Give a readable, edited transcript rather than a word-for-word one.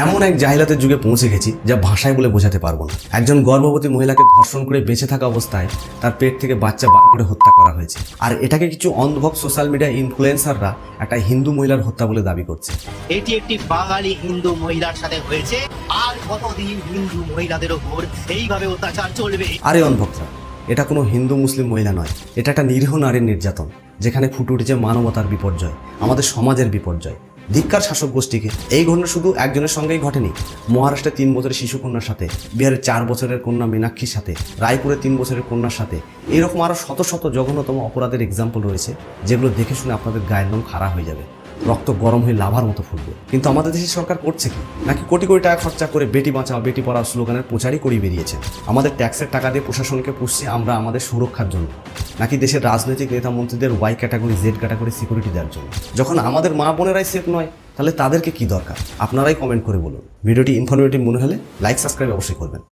এমন এক জাহিলাতের যুগে পৌঁছে গেছি যা ভাষায় বলে বোঝাতে পারবো না। একজন গর্ভবতী মহিলাকে ধর্ষণ করে বেঁচে থাকা অবস্থায় তার পেট থেকে বাচ্চা বার করে হত্যা করা হয়েছে। আর এটাকে কিছু অন্ধভক্ত সোশ্যাল মিডিয়া ইনফ্লুয়েন্সাররা একটা হিন্দু মহিলার হত্যা বলে দাবি করছে। এটি একটি বাঙালি হিন্দু মহিলার সাথে হয়েছে, আর কতদিন হিন্দু মহিলাদের ওপর এইভাবে অত্যাচার চলবে? আরে অন্ধভক্তরা, এটা কোনো হিন্দু মুসলিম মহিলা নয়, এটা একটা নিরীহ নারীর নির্যাতন, যেখানে ফুটে উঠেছে মানবতার বিপর্যয়, আমাদের সমাজের বিপর্যয়। ধিক্কার শাসক গোষ্ঠীকে। এই ঘটনা শুধু একজনের সঙ্গেই ঘটেনি। মহারাষ্ট্রে 3 বছরের শিশুকন্যার সাথে, বিহারের 4 বছরের কন্যা মীনাক্ষীর সাথে, রায়পুরে 3 বছরের কন্যার সাথে, এরকম আরও শত শত জঘন্যতম অপরাধের এক্সাম্পল রয়েছে, যেগুলো দেখে শুনে আপনাদের গায়ের লোম খাড়া হয়ে যাবে, রক্ত গরম হয়ে লাভার মতো ফুটবে। কিন্তু আমাদের দেশের সরকার করছে কি? নাকি কোটি কোটি টাকা খরচা করে বেটি বাঁচাও বেটি পড়াও স্লোগানের প্রচারই করিয়ে বেরিয়েছে। আমাদের ট্যাক্সের টাকা দিয়ে প্রশাসনকে পুষছি আমরা আমাদের সুরক্ষার জন্য, নাকি দেশের রাজনৈতিক নেতা মন্ত্রীদের Y category Z category security দেওয়ার জন্য? যখন আমাদের মা বোনেরাই সেফ নয়, তাহলে তাদেরকে কি দরকার? আপনারাই কমেন্ট করে বলুন। ভিডিওটি ইনফরমেটিভ মনে হলে লাইক সাবস্ক্রাইব অবশ্যই করবেন।